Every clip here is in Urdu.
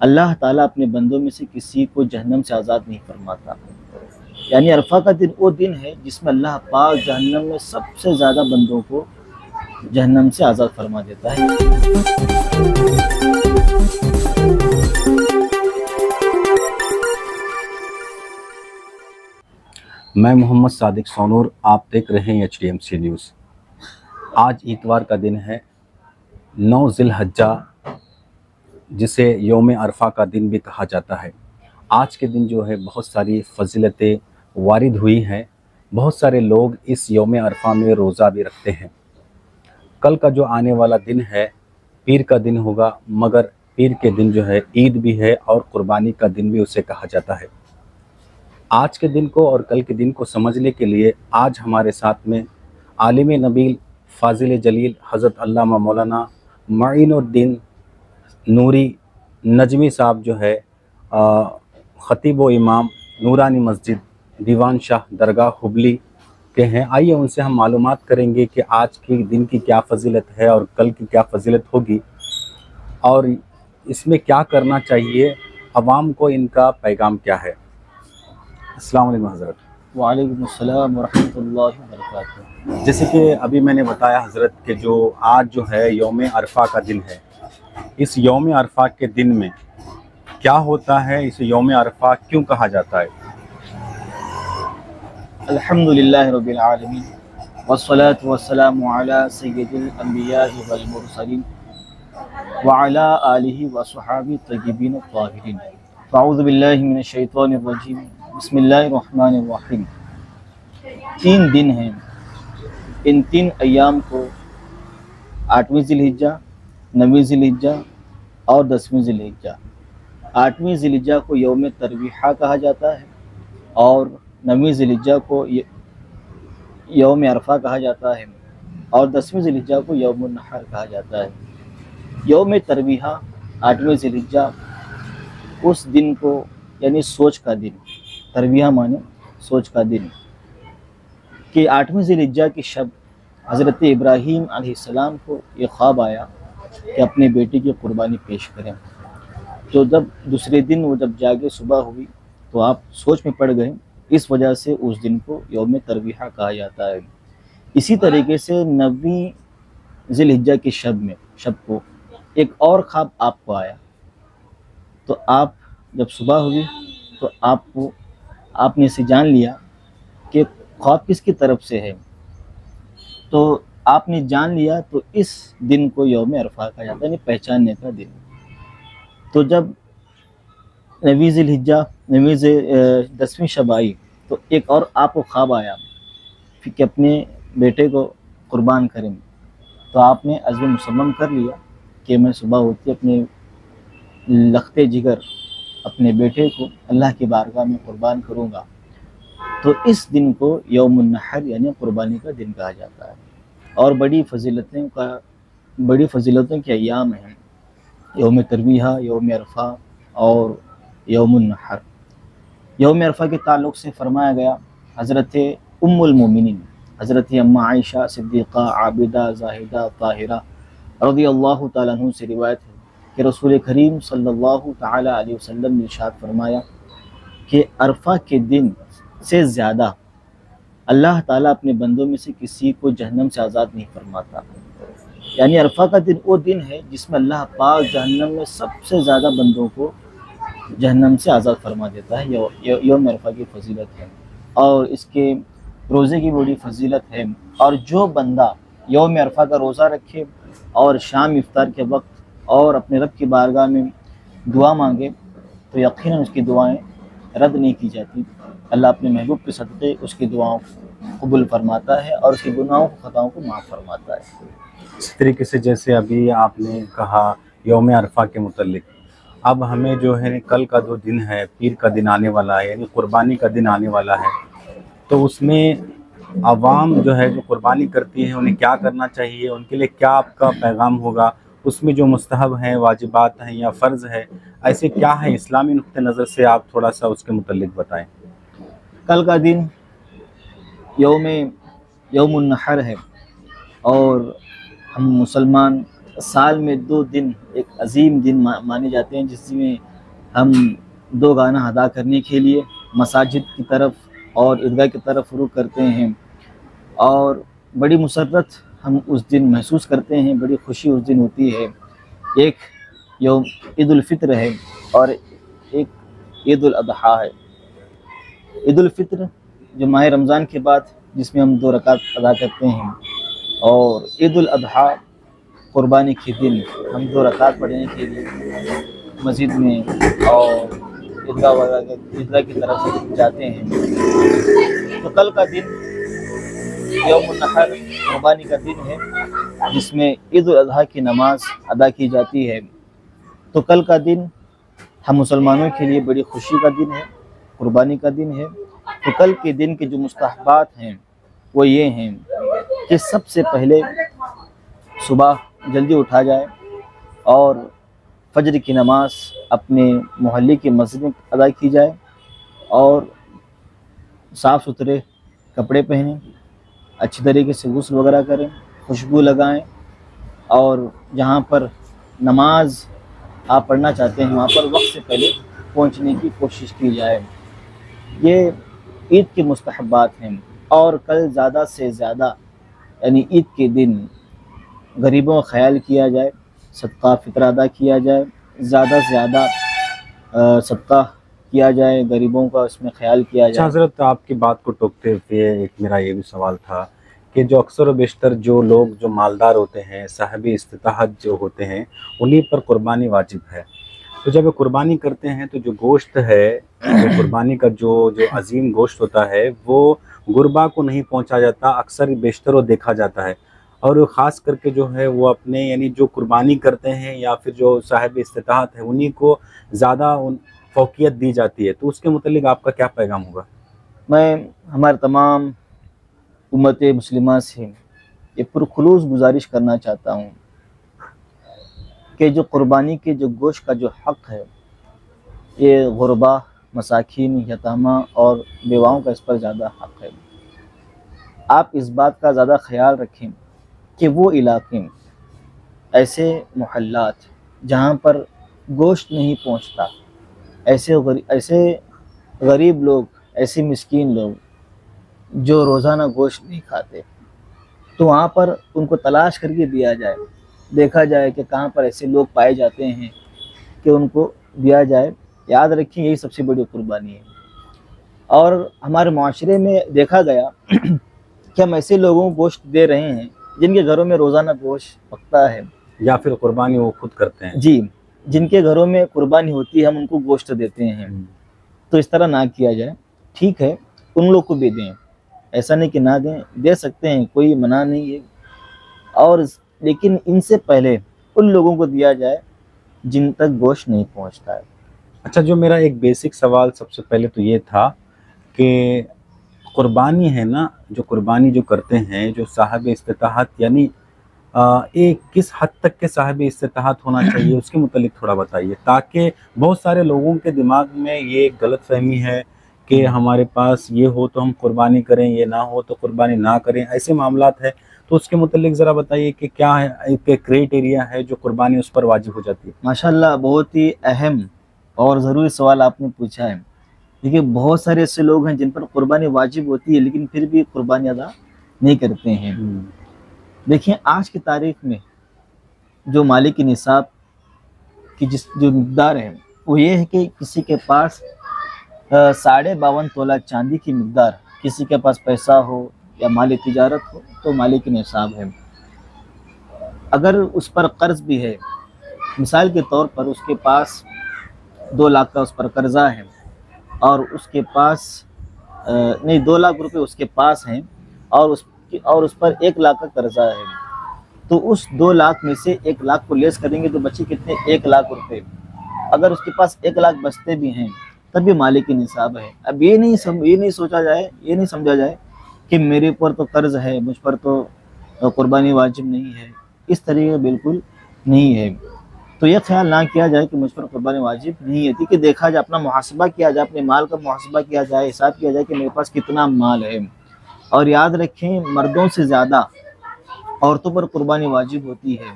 اللہ تعالیٰ اپنے بندوں میں سے کسی کو جہنم سے آزاد نہیں فرماتا. یعنی عرفہ کا دن وہ دن ہے جس میں اللہ پاک جہنم میں سب سے زیادہ بندوں کو جہنم سے آزاد فرما دیتا ہے. میں محمد صادق سونور، آپ دیکھ رہے ہیں HDMC نیوز. آج اتوار کا دن ہے 9 ذی الحجہ، جسے یوم عرفہ کا دن بھی کہا جاتا ہے. آج کے دن جو ہے بہت ساری فضیلتیں وارد ہوئی ہیں. بہت سارے لوگ اس یوم عرفہ میں روزہ بھی رکھتے ہیں. کل کا جو آنے والا دن ہے پیر کا دن ہوگا، مگر پیر کے دن جو ہے عید بھی ہے اور قربانی کا دن بھی اسے کہا جاتا ہے. آج کے دن کو اور کل کے دن کو سمجھنے کے لیے آج ہمارے ساتھ میں عالم نبیل فاضل جلیل حضرت علامہ مولانا معین الدین نوری نجمی صاحب جو ہے خطیب و امام نورانی مسجد دیوان شاہ درگاہ حبلی کے ہیں. آئیے ان سے ہم معلومات کریں گے کہ آج کے دن کی کیا فضیلت ہے اور کل کی کیا فضیلت ہوگی، اور اس میں کیا کرنا چاہیے، عوام کو ان کا پیغام کیا ہے. السلام علیکم حضرت. وعلیکم السلام ورحمۃ اللہ وبرکاتہ. جیسے کہ ابھی میں نے بتایا حضرت کہ جو آج جو ہے یوم عرفہ کا دن ہے، اس یوم عرفہ کے دن میں کیا ہوتا ہے، اسے یوم عرفہ کیوں کہا جاتا ہے؟ الحمدللہ رب العالمین والصلاة والسلام علی سید الانبیاء والمرسلین وعلی آلہ وصحابہ الطیبین الطاہرین. اعوذ باللہ من الشیطان الرجیم. بسم اللہ الرحمن الرحیم. 3 دن ہیں، ان 3 ایام کو 8ویں ذی الحجہ، 9ویں ذی الحجہ اور 10ویں ذی الحجہ. 8ویں ذی الحجہ کو یوم ترویحہ کہا جاتا ہے اور 9ویں ذی الحجہ کو یوم عرفہ کہا جاتا ہے اور 10ویں ذی الحجہ کو یوم النحر کہا جاتا ہے. یوم ترویحہ 8ویں ذی الحجہ اس دن کو، یعنی سوچ کا دن، ترویحہ مانے سوچ کا دن، کہ 8ویں ذی الحجہ کی شب حضرت ابراہیم علیہ السلام کو یہ خواب آیا کہ اپنے بیٹے کی قربانی پیش کریں. تو جب دوسرے دن وہ جب جاگے، صبح ہوئی تو آپ سوچ میں پڑ گئے. اس وجہ سے اس دن کو یوم ترویحہ کہا جاتا ہے. اسی طریقے سے 9ویں ذی الحجہ کی شب کو ایک اور خواب آپ کو آیا. تو آپ جب صبح ہوئی تو آپ نے اسے جان لیا کہ خواب کس کی طرف سے ہے. تو آپ نے جان لیا تو اس دن کو یوم عرفہ کہا جاتا ہے، یعنی پہچاننے کا دن. تو جب 9ویں ذی الحجہ 10ویں شب آئی تو ایک اور آپ کو خواب آیا کہ اپنے بیٹے کو قربان کریں. تو آپ نے عزم مصمم کر لیا کہ میں صبح ہوتی اپنے لختے جگر اپنے بیٹے کو اللہ کی بارگاہ میں قربان کروں گا. تو اس دن کو یوم النحر یعنی قربانی کا دن کہا جاتا ہے. اور بڑی فضیلتوں کے ایام ہیں یوم ترویحہ، یوم عرفہ اور یوم النحر. یوم عرفہ کے تعلق سے فرمایا گیا، حضرت ام المومنین حضرت اماں عائشہ صدیقہ عابدہ زاہدہ طاہرہ رضی اللہ تعالیٰ عنہ سے روایت ہے کہ رسول کریم صلی اللہ تعالیٰ علیہ وسلم نے ارشاد فرمایا کہ عرفہ کے دن سے زیادہ اللہ تعالیٰ اپنے بندوں میں سے کسی کو جہنم سے آزاد نہیں فرماتا. یعنی عرفہ کا دن وہ دن ہے جس میں اللہ پاک جہنم میں سب سے زیادہ بندوں کو جہنم سے آزاد فرما دیتا ہے. یوم عرفہ کی فضیلت ہے اور اس کے روزے کی بڑی فضیلت ہے. اور جو بندہ یوم عرفہ کا روزہ رکھے اور شام افطار کے وقت اور اپنے رب کی بارگاہ میں دعا مانگے تو یقیناً اس کی دعائیں رد نہیں کی جاتی. اللہ اپنے محبوب کے صدقے اس کی دعاؤں کو قبول فرماتا ہے اور اس کے گناہوں خطاؤں کو معاف فرماتا ہے. اس طریقے سے جیسے ابھی آپ نے کہا یوم عرفہ کے متعلق، اب ہمیں جو ہے کل کا جو دن ہے، پیر کا دن آنے والا ہے، یعنی قربانی کا دن آنے والا ہے، تو اس میں عوام جو ہے جو قربانی کرتی ہیں انہیں کیا کرنا چاہیے، ان کے لیے کیا آپ کا پیغام ہوگا؟ اس میں جو مستحب ہیں، واجبات ہیں یا فرض ہے، ایسے کیا ہے اسلامی نقطہ نظر سے، آپ تھوڑا سا اس کے متعلق بتائیں. کل کا دن یوم النحر ہے اور ہم مسلمان سال میں 2 دن ایک عظیم دن مانے جاتے ہیں جس میں ہم دو گانا ادا کرنے کے لیے مساجد کی طرف اور عیدگاہ کی طرف رخ کرتے ہیں، اور بڑی مسرت ہم اس دن محسوس کرتے ہیں، بڑی خوشی اس دن ہوتی ہے۔ ایک یوم عید الفطر ہے اور ایک عید الاضحیٰ ہے۔ عید الفطر جو ماہ رمضان کے بعد جس میں ہم 2 رکعت ادا کرتے ہیں، اور عید الاضحیٰ قربانی کے دن ہم 2 رکعت پڑھنے کے لیے مسجد میں اور عیدگاہ کی طرف جاتے ہیں۔ تو کل کا دن یوم النحر قربانی کا دن ہے، جس میں عید الاضحیٰ کی نماز ادا کی جاتی ہے۔ تو کل کا دن ہم مسلمانوں کے لیے بڑی خوشی کا دن ہے، قربانی کا دن ہے۔ تو کل کے دن کے جو مستحبات ہیں وہ یہ ہیں کہ سب سے پہلے صبح جلدی اٹھا جائے اور فجر کی نماز اپنے محلے کی مسجد میں ادا کی جائے، اور صاف ستھرے کپڑے پہنیں، اچھی طریقے سے غسل وغیرہ کریں، خوشبو لگائیں، اور جہاں پر نماز آپ پڑھنا چاہتے ہیں وہاں پر وقت سے پہلے پہنچنے کی کوشش کی جائے۔ یہ عید کے مستحبات ہیں۔ اور کل زیادہ سے زیادہ یعنی عید کے دن غریبوں کا خیال کیا جائے، صدقہ فطر ادا کیا جائے، زیادہ سے زیادہ صدقہ کیا جائے، غریبوں کا اس میں خیال کیا اچھا جائے۔ حضرت، آپ کی بات کو ٹوکتے ہوئے ایک میرا یہ بھی سوال تھا کہ جو اکثر و بیشتر جو لوگ جو مالدار ہوتے ہیں، صاحب استطاعت جو ہوتے ہیں، انہیں پر قربانی واجب ہے۔ تو جب وہ قربانی کرتے ہیں تو جو گوشت ہے، جو قربانی کا جو عظیم گوشت ہوتا ہے، وہ غربا کو نہیں پہنچا جاتا، اکثر بیشتر وہ دیکھا جاتا ہے، اور خاص کر کے جو ہے وہ اپنے یعنی جو قربانی کرتے ہیں یا پھر جو صاحب استطاعت ہے انہیں کو زیادہ فوقیت دی جاتی ہے۔ تو اس کے متعلق آپ کا کیا پیغام ہوگا؟ میں ہمارے تمام امت مسلمہ سے یہ پرخلوص گزارش کرنا چاہتا ہوں کہ جو قربانی کے جو گوشت کا جو حق ہے، یہ غربا، مساکین، یتامہ اور بیواؤں کا اس پر زیادہ حق ہے۔ آپ اس بات کا زیادہ خیال رکھیں کہ وہ علاقے، ایسے محلات جہاں پر گوشت نہیں پہنچتا، ایسے غریب لوگ، ایسے مسکین لوگ جو روزانہ گوشت نہیں کھاتے، تو وہاں پر ان کو تلاش کر کے دیا جائے، دیکھا جائے کہ کہاں پر ایسے لوگ پائے جاتے ہیں کہ ان کو دیا جائے۔ یاد رکھیں یہی سب سے بڑی قربانی ہے۔ اور ہمارے معاشرے میں دیکھا گیا کہ ہم ایسے لوگوں کو گوشت دے رہے ہیں جن کے گھروں میں روزانہ گوشت پکتا ہے، یا پھر قربانی وہ خود کرتے ہیں؟ جی، جن کے گھروں میں قربانی ہوتی ہے ہم ان کو گوشت دیتے ہیں۔ تو اس طرح نہ کیا جائے، ٹھیک ہے ان لوگ کو بھی دیں، ایسا نہیں کہ نہ دیں، دے سکتے ہیں، کوئی منع نہیں ہے، اور لیکن ان سے پہلے ان لوگوں کو دیا جائے جن تک گوشت نہیں پہنچتا ہے۔ اچھا، جو میرا ایک بیسک سوال سب سے پہلے تو یہ تھا کہ قربانی ہے نا، جو قربانی جو کرتے ہیں جو صاحب استطاعت، یعنی ایک کس حد تک کے صاحب استطاعت ہونا چاہیے اس کے متعلق تھوڑا بتائیے، تاکہ بہت سارے لوگوں کے دماغ میں یہ غلط فہمی ہے کہ ہمارے پاس یہ ہو تو ہم قربانی کریں، یہ نہ ہو تو قربانی نہ کریں، ایسے معاملات ہیں۔ تو اس کے متعلق ذرا بتائیے کہ کیا ہے ایک کرائٹیریا ہے جو قربانی اس پر واجب ہو جاتی ہے؟ ماشاءاللہ، بہت ہی اہم اور ضروری سوال آپ نے پوچھا ہے۔ دیکھیے بہت سارے ایسے لوگ ہیں جن پر قربانی واجب ہوتی ہے لیکن پھر بھی قربانی ادا نہیں کرتے ہیں۔ دیکھیں آج کی تاریخ میں جو مالک نصاب کی جو مقدار ہے وہ یہ ہے کہ کسی کے پاس 52.5 تولہ چاندی کی مقدار، کسی کے پاس پیسہ ہو یا مال تجارت ہو تو مالک نصاب ہے۔ اگر اس پر قرض بھی ہے، مثال کے طور پر اس کے پاس 2 لاکھ کا اس پر قرضہ ہے، اور اس کے پاس 2 لاکھ روپے اس کے پاس ہیں اور اس پر 1 لاکھ کا قرضہ ہے، تو اس 2 لاکھ میں سے 1 لاکھ کو لیس کریں گے تو بچے کتنے؟ 1 لاکھ روپے۔ اگر اس کے پاس 1 لاکھ بچتے بھی ہیں تب بھی مالک نصاب ہے۔ اب یہ نہیں سمجھا جائے کہ میرے پر تو قرض ہے، مجھ پر تو قربانی واجب نہیں ہے، اس طریقے بالکل نہیں ہے۔ تو یہ خیال نہ کیا جائے کہ مجھ پر قربانی واجب نہیں ہے، کہ دیکھا جائے، اپنا محاسبہ کیا جائے، اپنے مال کا محاسبہ کیا جائے، حساب کیا جائے کہ میرے پاس کتنا مال ہے۔ اور یاد رکھیں مردوں سے زیادہ عورتوں پر قربانی واجب ہوتی ہے،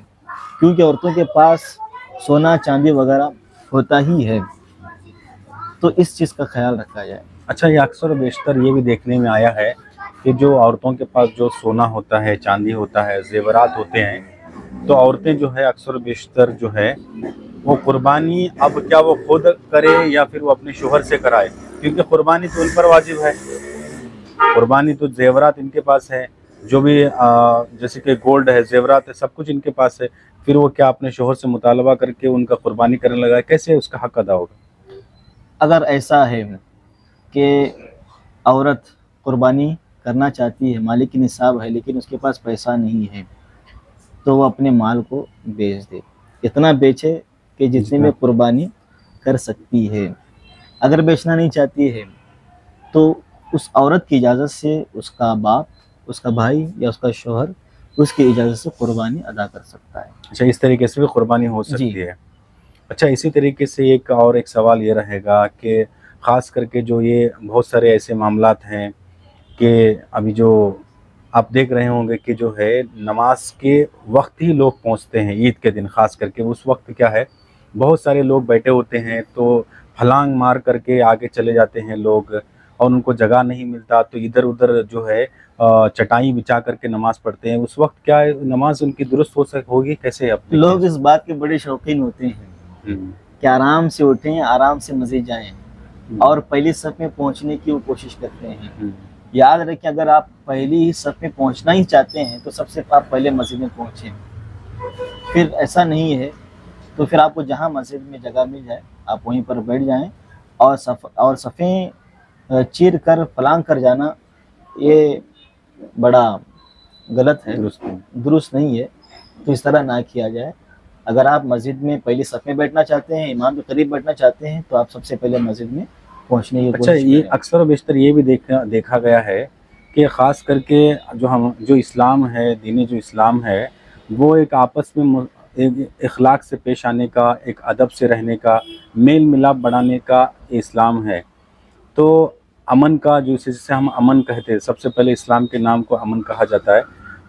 کیونکہ عورتوں کے پاس سونا چاندی وغیرہ ہوتا ہی ہے، تو اس چیز کا خیال رکھا جائے۔ اچھا، یہ اکثر و بیشتر یہ بھی دیکھنے میں آیا ہے کہ جو عورتوں کے پاس جو سونا ہوتا ہے، چاندی ہوتا ہے، زیورات ہوتے ہیں، تو عورتیں جو ہے اکثر و بیشتر جو ہے وہ قربانی اب کیا وہ خود کرے یا پھر وہ اپنے شوہر سے کرائے، کیونکہ قربانی تو ان پر واجب ہے، قربانی تو زیورات ان کے پاس ہے، جو بھی جیسے کہ گولڈ ہے، زیورات ہے، سب کچھ ان کے پاس ہے، پھر وہ کیا اپنے شوہر سے مطالبہ کر کے ان کا قربانی کرنے لگا ہے؟ کیسے اس کا حق ادا ہوگا؟ اگر ایسا ہے کہ عورت قربانی کرنا چاہتی ہے، مالک کی نصاب ہے، لیکن اس کے پاس پیسہ نہیں ہے، تو وہ اپنے مال کو بیچ دے، اتنا بیچے کہ جتنے میں قربانی کر سکتی ہے۔ اگر بیچنا نہیں چاہتی ہے تو اس عورت کی اجازت سے اس کا باپ، اس کا بھائی یا اس کا شوہر اس کی اجازت سے قربانی ادا کر سکتا ہے۔ اچھا، اس طریقے سے بھی قربانی ہو سکتی ہے۔ اچھا، اسی طریقے سے ایک سوال یہ رہے گا کہ خاص کر کے جو یہ بہت سارے ایسے معاملات ہیں کہ ابھی جو آپ دیکھ رہے ہوں گے کہ جو ہے نماز کے وقت ہی لوگ پہنچتے ہیں، عید کے دن خاص کر کے اس وقت کیا ہے بہت سارے لوگ بیٹھے ہوتے ہیں تو پھلانگ مار کر کے آگے چلے جاتے ہیں لوگ، اور ان کو جگہ نہیں ملتا تو ادھر ادھر جو ہے چٹائی بچھا کر کے نماز پڑھتے ہیں۔ اس وقت کیا نماز ان کی درست ہوگی کیسے؟ لوگ اس بات کے بڑے شوقین ہوتے ہیں کہ آرام سے اٹھیں، آرام سے مسجد جائیں اور پہلی صف میں پہنچنے کی وہ کوشش کرتے ہیں۔ یاد رکھیں، اگر آپ پہلی ہی صف میں پہنچنا ہی چاہتے ہیں تو سب سے آپ پہلے مسجد میں پہنچیں، پھر ایسا نہیں ہے تو پھر آپ کو جہاں مسجد میں جگہ مل جائے آپ وہیں پر بیٹھ جائیں، اور صفیں چیر کر پلانگ کر جانا یہ بڑا غلط ہے، درست نہیں ہے، تو اس طرح نہ کیا جائے۔ اگر آپ مسجد میں پہلی صف میں بیٹھنا چاہتے ہیں، امام کے قریب بیٹھنا چاہتے ہیں، تو آپ سب سے پہلے مسجد میں پہنچنے کی کوشش کریں۔ اچھا، یہ اکثر و بیشتر یہ بھی دیکھا گیا ہے کہ خاص کر کے جو اسلام ہے، دین جو اسلام ہے، وہ ایک آپس میں ایک اخلاق سے پیش آنے کا، ایک ادب سے رہنے کا، میل ملاپ بڑھانے کا اسلام ہے۔ تو امن کا جسے ہم امن کہتے ہیں، سب سے پہلے اسلام کے نام کو امن کہا جاتا ہے،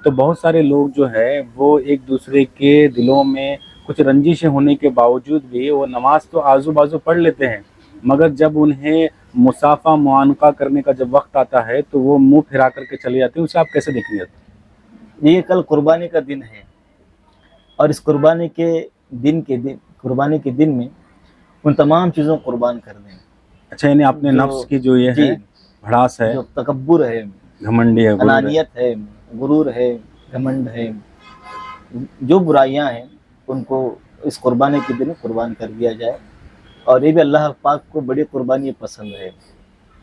تو بہت سارے لوگ جو ہے وہ ایک دوسرے کے دلوں میں کچھ رنجشیں ہونے کے باوجود بھی وہ نماز تو آزو بازو پڑھ لیتے ہیں، مگر جب انہیں مصافحہ معانقہ کرنے کا جب وقت آتا ہے تو وہ منہ پھرا کر کے چلے جاتے ہیں۔ اسے آپ کیسے دیکھیں گے؟ یہ کل قربانی کا دن ہے، اور اس قربانی کے دن میں ان تمام چیزوں کو قربان کر دیں۔ اچھا، یعنی اپنے نفس کی جو یہ ہے بھڑاس ہے، جو تکبر ہے، گھمنڈی ہے، انانیت ہے، غرور ہے، گھمنڈ ہے، جو برائیاں ہیں ان کو اس قربانی کے دن قربان کر دیا جائے، اور یہ بھی اللہ پاک کو بڑی قربانی پسند ہے۔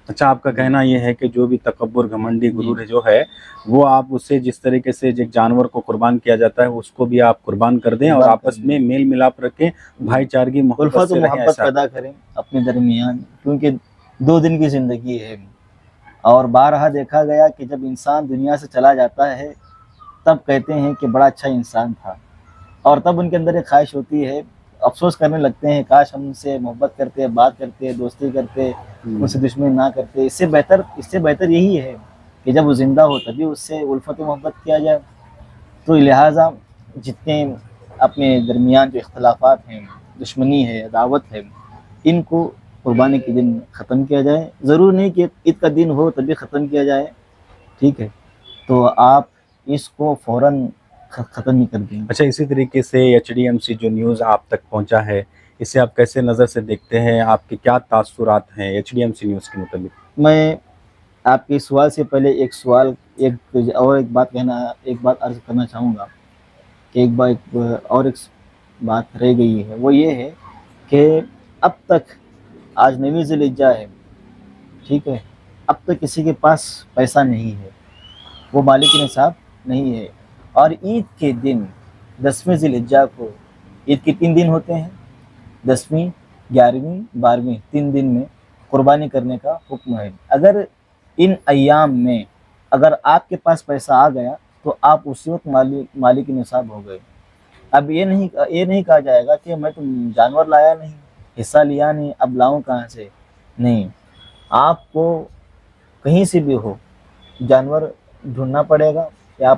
اچھا، آپ کا کہنا یہ ہے کہ جو بھی تکبر، گھمنڈی، غرور جو ہے وہ آپ اسے جس طریقے سے ایک جانور کو قربان کیا جاتا ہے اس کو بھی آپ قربان کر دیں، اور آپس میں میل ملاپ رکھیں، بھائی چارگی، الفت و محبت پیدا کریں اپنے درمیان، کیونکہ 2 دن کی زندگی ہے، اور بارہا دیکھا گیا کہ جب انسان دنیا سے چلا جاتا ہے تب کہتے ہیں کہ بڑا اچھا انسان تھا، اور تب ان کے اندر ایک خواہش ہوتی ہے، افسوس کرنے لگتے ہیں کاش ہم ان سے محبت کرتے، بات کرتے، دوستی کرتے، ان سے دشمنی نہ کرتے۔ اس سے بہتر یہی ہے کہ جب وہ زندہ ہو تبھی اس سے الفت و محبت کیا جائے۔ تو لہٰذا جتنے اپنے درمیان جو اختلافات ہیں، دشمنی ہے، عداوت ہے، ان کو قربانی کے دن ختم کیا جائے۔ ضرور نہیں کہ عید کا دن ہو تبھی ختم کیا جائے، ٹھیک ہے، تو آپ اس کو فوراً ختم ہی کر دیں۔ اچھا، اسی طریقے سے HDMC جو نیوز آپ تک پہنچا ہے اسے آپ کیسے نظر سے دیکھتے ہیں؟ آپ کے کیا تاثرات ہیں HDMC نیوز کے متعلق؟ میں آپ کے سوال سے پہلے ایک بات عرض کرنا چاہوں گا کہ ایک بات رہ گئی ہے، وہ یہ ہے کہ اب تک آج 9 ذی الحجہ ہے، ٹھیک ہے، اب تک کسی کے پاس پیسہ نہیں ہے، وہ مالک نصاب نہیں ہے، اور عید کے دن 10ویں ذی الحجہ کو، عید کے 3 دن ہوتے ہیں، 10ویں، 11ویں، 12ویں، 3 دن میں قربانی کرنے کا حکم ہے۔ اگر ان ایام میں اگر آپ کے پاس پیسہ آ گیا تو آپ اسی وقت مالک نصاب ہو گئے۔ اب یہ نہیں کہا جائے گا کہ میں تو جانور لایا نہیں، حصہ لیا نہیں، اب لاؤں کہاں سے؟ نہیں، آپ کو کہیں سے بھی ہو جانور ڈھونڈنا پڑے گا، یا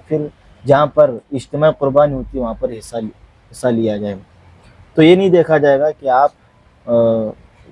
پھر جہاں پر اجتماع قربانی ہوتی ہے وہاں پر حصہ لیا جائے گا۔ تو یہ نہیں دیکھا جائے گا کہ آپ